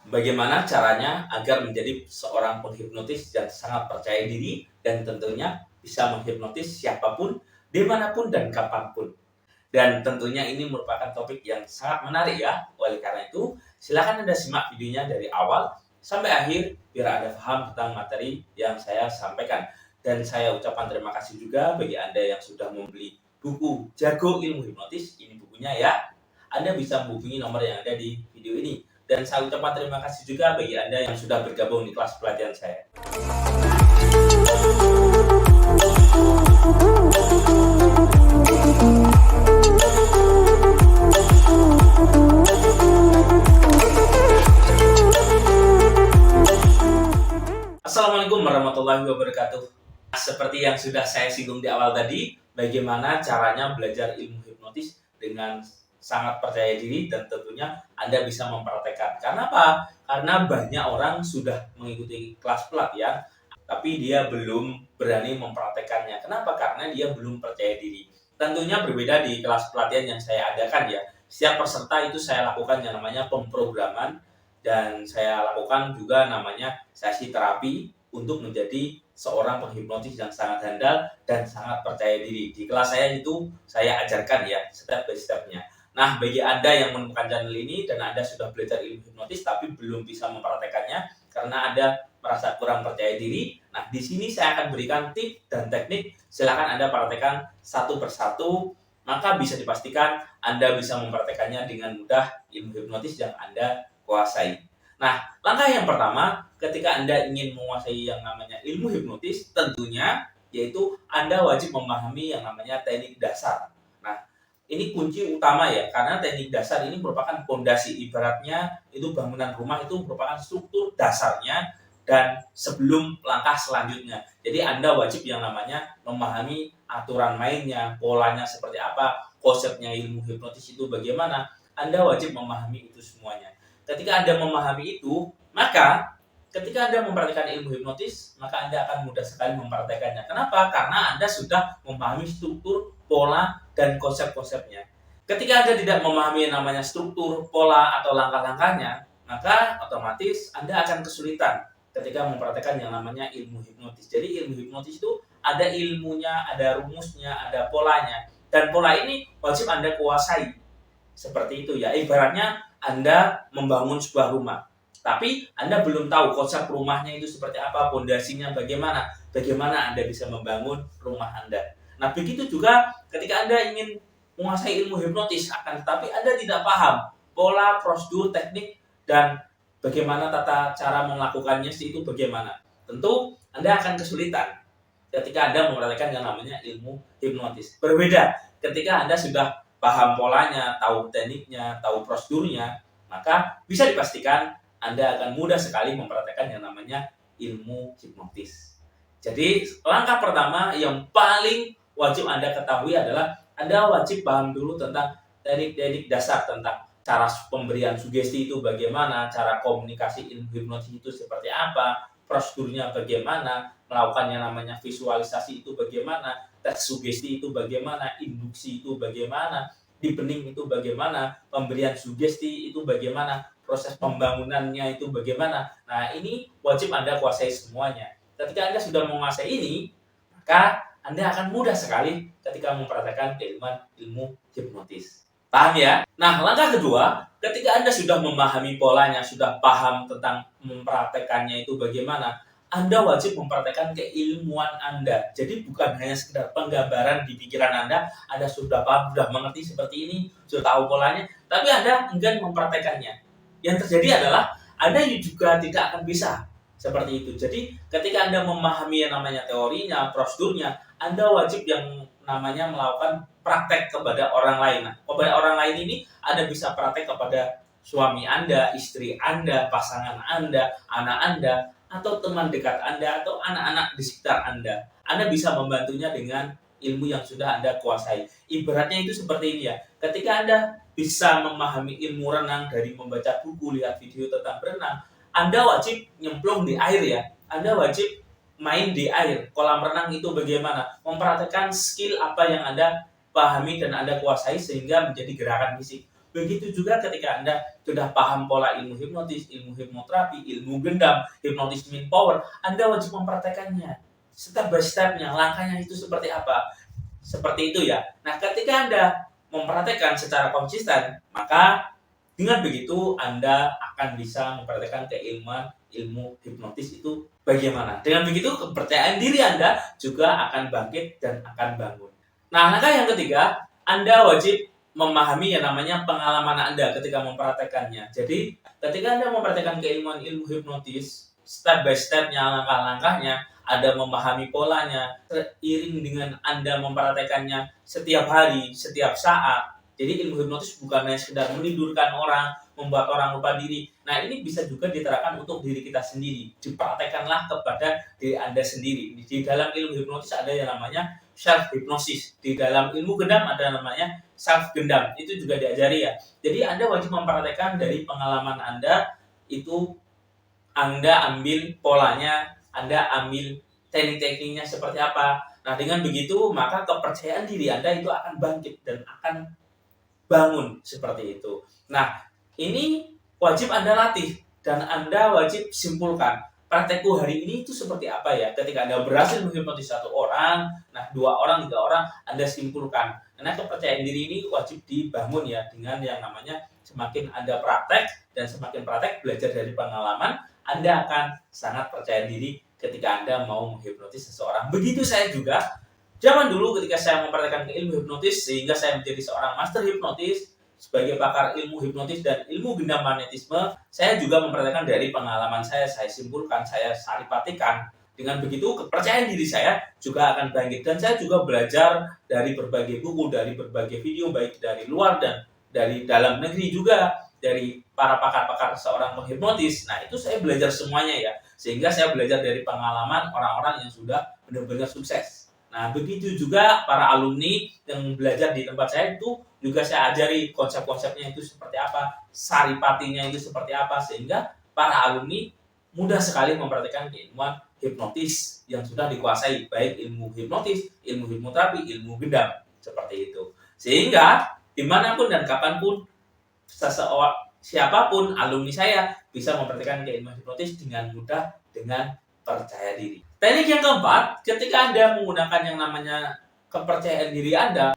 Bagaimana caranya agar menjadi seorang penghipnotis yang sangat percaya diri dan tentunya bisa menghipnotis siapapun, dimanapun dan kapanpun. Dan tentunya ini merupakan topik yang sangat menarik ya. Oleh karena itu, silakan Anda simak videonya dari awal sampai akhir biar Anda paham tentang materi yang saya sampaikan. Dan saya ucapkan terima kasih juga bagi Anda yang sudah membeli buku Jago Ilmu Hipnotis. Ini bukunya ya. Anda bisa menghubungi nomor yang ada di video ini. Dan saya ucapkan terima kasih juga bagi Anda yang sudah bergabung di kelas pelatihan saya. Assalamualaikum warahmatullahi wabarakatuh. Seperti yang sudah saya singgung di awal tadi, bagaimana caranya belajar ilmu hipnotis dengan sangat percaya diri dan tentunya Anda bisa mempraktekkan. Karena apa? Karena banyak orang sudah mengikuti kelas pelatihan, tapi dia belum berani mempraktekannya. Kenapa? Karena dia belum percaya diri. Tentunya berbeda di kelas pelatihan yang saya adakan ya. Setiap peserta itu saya lakukan yang namanya pemrograman dan saya lakukan juga namanya sesi terapi untuk menjadi seorang penghipnotis yang sangat handal dan sangat percaya diri. Di kelas saya itu saya ajarkan ya step by stepnya. Nah, bagi Anda yang menemukan channel ini dan Anda sudah belajar ilmu hipnotis tapi belum bisa mempraktekannya karena Anda merasa kurang percaya diri, nah di sini saya akan berikan tips dan teknik. Silakan Anda praktekkan satu persatu, maka bisa dipastikan Anda bisa mempraktekannya dengan mudah ilmu hipnotis yang Anda kuasai. Nah, langkah yang pertama ketika Anda ingin menguasai yang namanya ilmu hipnotis, tentunya yaitu Anda wajib memahami yang namanya teknik dasar. Nah, ini kunci utama ya, karena teknik dasar ini merupakan fondasi. Ibaratnya itu bangunan rumah itu merupakan struktur dasarnya dan sebelum langkah selanjutnya. Jadi Anda wajib yang namanya memahami aturan mainnya, polanya seperti apa, konsepnya ilmu hipnotis itu bagaimana. Anda wajib memahami itu semuanya. Ketika Anda memahami itu, maka ketika Anda mempraktikkan ilmu hipnotis, maka Anda akan mudah sekali mempraktekannya. Kenapa? Karena Anda sudah memahami struktur, pola, dan konsep-konsepnya. Ketika Anda tidak memahami yang namanya struktur, pola, atau langkah-langkahnya, maka otomatis Anda akan kesulitan ketika mempraktikkan yang namanya ilmu hipnotis. Jadi ilmu hipnotis itu ada ilmunya, ada rumusnya, ada polanya. Dan pola ini wajib Anda kuasai. Seperti itu ya. Ibaratnya Anda membangun sebuah rumah, tapi Anda belum tahu konsep rumahnya itu seperti apa, fondasinya bagaimana Anda bisa membangun rumah Anda. Nah, begitu juga ketika Anda ingin menguasai ilmu hipnotis, akan tetapi Anda tidak paham pola, prosedur, teknik, dan bagaimana tata cara melakukannya itu bagaimana. Tentu Anda akan kesulitan ketika Anda mempraktikkan yang namanya ilmu hipnotis. Berbeda ketika Anda sudah paham polanya, tahu tekniknya, tahu prosedurnya, maka bisa dipastikan Anda akan mudah sekali mempraktekkan yang namanya ilmu hipnotis. Jadi langkah pertama yang paling wajib Anda ketahui adalah Anda wajib paham dulu tentang teknik-teknik dasar, tentang cara pemberian sugesti itu bagaimana, cara komunikasi ilmu hipnotis itu seperti apa, prosedurnya bagaimana, melakukan yang namanya visualisasi itu bagaimana, tes sugesti itu bagaimana, induksi itu bagaimana, deepening itu bagaimana, pemberian sugesti itu bagaimana, proses pembangunannya itu bagaimana. Nah, ini wajib Anda kuasai semuanya. Ketika Anda sudah menguasai ini, maka Anda akan mudah sekali ketika mempraktekkan keilmuan ilmu hipnotis. Paham ya? Nah, langkah kedua, ketika Anda sudah memahami polanya, sudah paham tentang mempraktekannya itu bagaimana, Anda wajib mempraktekkan keilmuan Anda. Jadi bukan hanya sekedar penggambaran di pikiran Anda sudah paham, sudah mengerti seperti ini, sudah tahu polanya, tapi Anda enggan mempraktekannya. Yang terjadi adalah Anda juga tidak akan bisa seperti itu. Jadi ketika Anda memahami yang namanya teorinya, prosedurnya, Anda wajib yang namanya melakukan praktek kepada orang lain. Nah, kepada orang lain ini Anda bisa praktek kepada suami Anda, istri Anda, pasangan Anda, anak Anda, atau teman dekat Anda, atau anak-anak di sekitar Anda. Anda bisa membantunya dengan ilmu yang sudah Anda kuasai. Ibaratnya itu seperti ini ya. Ketika Anda bisa memahami ilmu renang dari membaca buku, lihat video tentang berenang, Anda wajib nyemplung di air ya. Anda wajib main di air. Kolam renang itu bagaimana? Mempraktekkan skill apa yang Anda pahami dan Anda kuasai sehingga menjadi gerakan fisik. Begitu juga ketika Anda sudah paham pola ilmu hipnotis, ilmu hipnoterapi, ilmu gendam, hipnotis main power, Anda wajib mempraktekannya. Step by stepnya, langkahnya itu seperti apa. Seperti itu ya. Nah, ketika Anda mempraktekkan secara konsisten, maka dengan begitu Anda akan bisa mempraktekkan keilmuan ilmu hipnotis itu bagaimana. Dengan begitu kepercayaan diri Anda juga akan bangkit dan akan bangun. Nah, langkah yang ketiga, Anda wajib memahami yang namanya pengalaman Anda ketika mempraktekannya. Jadi, ketika Anda mempraktekkan keilmuan ilmu hipnotis, step by stepnya, langkah-langkahnya, Anda memahami polanya, seiring dengan Anda mempraktekannya setiap hari, setiap saat. Jadi ilmu hipnotis bukan hanya sekedar menidurkan orang, membuat orang lupa diri. Nah, ini bisa juga diterapkan untuk diri kita sendiri. Dipraktekanlah kepada diri Anda sendiri. Di dalam ilmu hipnotis ada yang namanya self hipnosis. Di dalam ilmu gendam ada namanya self gendam. Itu juga diajari ya. Jadi Anda wajib mempraktekkan dari pengalaman Anda, itu Anda ambil polanya, Anda ambil teknik-tekniknya seperti apa. Nah, dengan begitu maka kepercayaan diri Anda itu akan bangkit dan akan bangun seperti itu. Nah, ini wajib Anda latih dan Anda wajib simpulkan. Praktekku hari ini itu seperti apa ya? Ketika Anda berhasil menghipnotis satu orang, nah 2 orang, 3 orang, Anda simpulkan. Karena kepercayaan diri ini wajib dibangun ya dengan yang namanya semakin Anda praktek dan semakin praktek belajar dari pengalaman, Anda akan sangat percaya diri ketika Anda mau menghipnotis seseorang. Begitu saya juga. Zaman dulu ketika saya mempraktekkan ilmu hipnotis sehingga saya menjadi seorang master hipnotis sebagai pakar ilmu hipnotis dan ilmu gendam magnetisme, saya juga mempraktekkan dari pengalaman saya simpulkan, saya saripatikan. Dengan begitu kepercayaan diri saya juga akan bangkit dan saya juga belajar dari berbagai buku, dari berbagai video baik dari luar dan dari dalam negeri juga, dari para pakar-pakar seorang penghipnotis. Nah, itu saya belajar semuanya ya. Sehingga saya belajar dari pengalaman orang-orang yang sudah benar-benar sukses. Nah, begitu juga para alumni yang belajar di tempat saya itu juga saya ajari konsep-konsepnya itu seperti apa, saripatinya itu seperti apa, sehingga para alumni mudah sekali mempraktikkan keilmuan hipnotis yang sudah dikuasai, baik ilmu hipnotis, ilmu hipnoterapi, ilmu gendam, seperti itu. Sehingga dimanapun dan kapanpun siapapun alumni saya bisa mempraktikkan keilmuan hipnotis dengan mudah, dengan percaya diri. Teknik yang keempat, ketika Anda menggunakan yang namanya kepercayaan diri Anda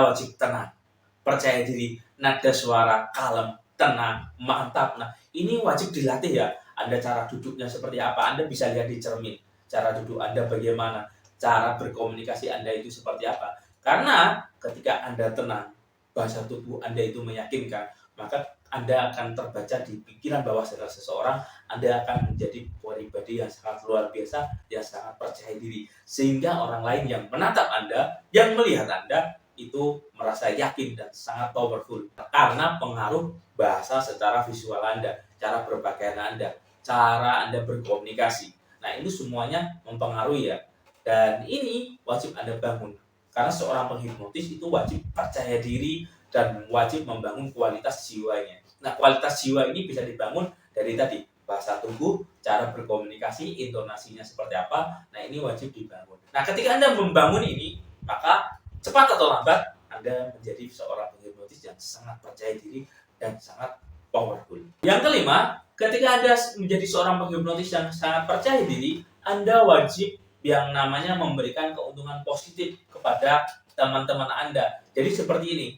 wajib tenang, percaya diri, nada suara kalem, tenang, mantap. Nah, ini wajib dilatih ya. Anda cara duduknya seperti apa, Anda bisa lihat di cermin. Cara duduk Anda bagaimana, cara berkomunikasi Anda itu seperti apa. Karena ketika Anda tenang, bahasa tubuh Anda itu meyakinkan, maka Anda akan terbaca di pikiran bawah sadar seseorang, Anda akan menjadi pribadi yang sangat luar biasa, yang sangat percaya diri. Sehingga orang lain yang menatap Anda, yang melihat Anda, itu merasa yakin dan sangat powerful. Karena pengaruh bahasa secara visual Anda, cara berpakaian Anda, cara Anda berkomunikasi. Nah, itu semuanya mempengaruhi ya. Dan ini wajib Anda bangun. Karena seorang penghipnotis itu wajib percaya diri dan wajib membangun kualitas jiwanya. Nah, kualitas jiwa ini bisa dibangun dari tadi, bahasa tubuh, cara berkomunikasi, intonasinya seperti apa. Nah, ini wajib dibangun. Nah, ketika Anda membangun ini, maka cepat atau lambat Anda menjadi seorang penghipnotis yang sangat percaya diri dan sangat powerful. Yang kelima, ketika Anda menjadi seorang penghipnotis yang sangat percaya diri, Anda wajib yang namanya memberikan keuntungan positif kepada teman-teman Anda. Jadi seperti ini,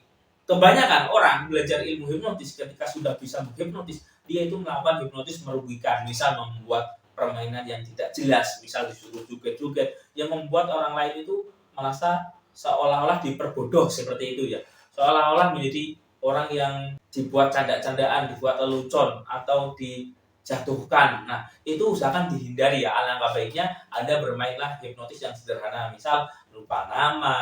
kebanyakan orang belajar ilmu hipnotis ketika sudah bisa menghipnotis, dia itu melakukan hipnotis merugikan, misal membuat permainan yang tidak jelas, misal disuruh joget-joget, yang membuat orang lain itu merasa seolah-olah diperbodoh seperti itu ya, seolah-olah menjadi orang yang dibuat canda-candaan, dibuat lelucon atau dijatuhkan. Nah, itu usahakan dihindari ya. Alangkah baiknya Anda bermainlah hipnotis yang sederhana, misal lupa nama,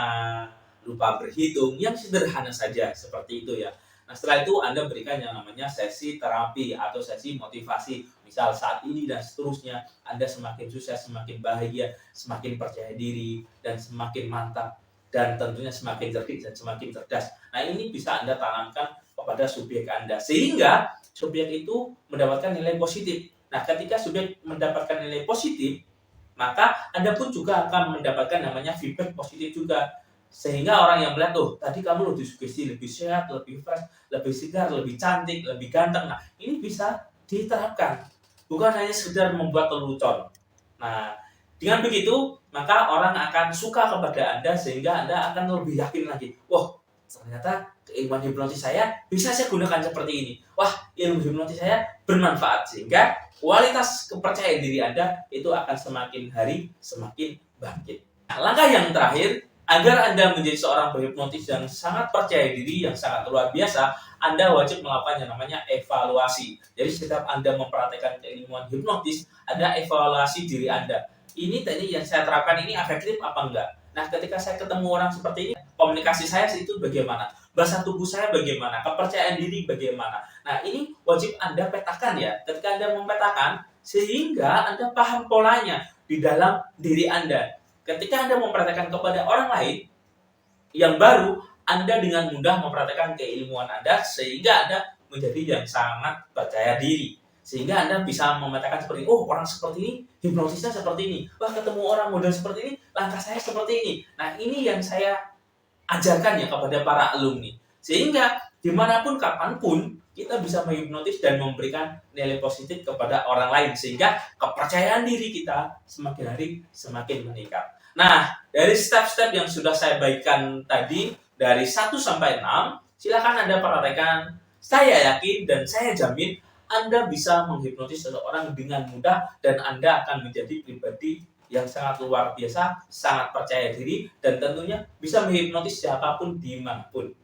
lupa berhitung, yang sederhana saja seperti itu ya. Nah, setelah itu Anda berikan yang namanya sesi terapi atau sesi motivasi. Misal saat ini dan seterusnya, Anda semakin sukses, semakin bahagia, semakin percaya diri, dan semakin mantap. Dan tentunya semakin cerdik dan semakin cerdas. Nah, ini bisa Anda tanamkan kepada subjek Anda. Sehingga subjek itu mendapatkan nilai positif. Nah, ketika subjek mendapatkan nilai positif, maka Anda pun juga akan mendapatkan namanya feedback positif juga. Sehingga orang yang melihat, tuh tadi kamu lebih sugesti, lebih sehat, lebih fresh, lebih segar, lebih cantik, lebih ganteng. Nah, ini bisa diterapkan. Bukan hanya sekedar membuat lelucon. Nah, dengan begitu, maka orang akan suka kepada Anda sehingga Anda akan lebih yakin lagi. Wah, ternyata keilmuan hipnotis saya bisa saya gunakan seperti ini. Wah, ilmu hipnotis saya bermanfaat. Sehingga kualitas kepercayaan diri Anda itu akan semakin hari semakin bangkit. Nah, langkah yang terakhir, agar Anda menjadi seorang penghipnotis yang sangat percaya diri, yang sangat luar biasa, Anda wajib melakukan yang namanya evaluasi. Jadi setiap Anda mempraktekkan keilmuan hipnotis, ada evaluasi diri Anda. Ini tadi yang saya terapkan ini efektif apa enggak? Nah, ketika saya ketemu orang seperti ini, komunikasi saya itu bagaimana? Bahasa tubuh saya bagaimana? Kepercayaan diri bagaimana? Nah, ini wajib Anda petakan ya. Ketika Anda mempetakan, sehingga Anda paham polanya di dalam diri Anda. Ketika Anda mempraktekkan kepada orang lain yang baru, Anda dengan mudah mempraktekkan keilmuan Anda sehingga Anda menjadi yang sangat percaya diri. Sehingga Anda bisa memetakan seperti, oh orang seperti ini, hipnotisnya seperti ini. Wah, ketemu orang model seperti ini, langkah saya seperti ini. Nah, ini yang saya ajarkan ya kepada para alumni. Sehingga dimanapun, kapanpun, kita bisa menghipnotis dan memberikan nilai positif kepada orang lain. Sehingga kepercayaan diri kita semakin hari semakin meningkat. Nah, dari step-step yang sudah saya bagikan tadi, dari 1 sampai 6, silakan Anda praktekkan. Saya yakin dan saya jamin Anda bisa menghipnotis seseorang dengan mudah dan Anda akan menjadi pribadi yang sangat luar biasa, sangat percaya diri, dan tentunya bisa menghipnotis siapapun dimanapun.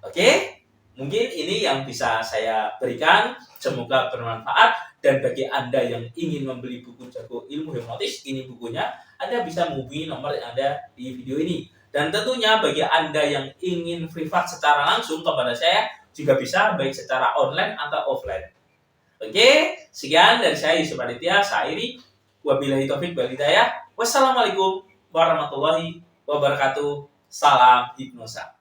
Oke? Mungkin ini yang bisa saya berikan. Semoga bermanfaat. Dan bagi Anda yang ingin membeli buku Jago Ilmu Hipnotis, ini bukunya, Anda bisa menghubungi nomor yang ada di video ini. Dan tentunya bagi Anda yang ingin privat secara langsung kepada saya, juga bisa baik secara online atau offline. Oke, sekian dari saya Yusuf Aditya, saya Iri. Wabillahi taufik wal hidayah. Wassalamualaikum warahmatullahi wabarakatuh. Salam hipnosa.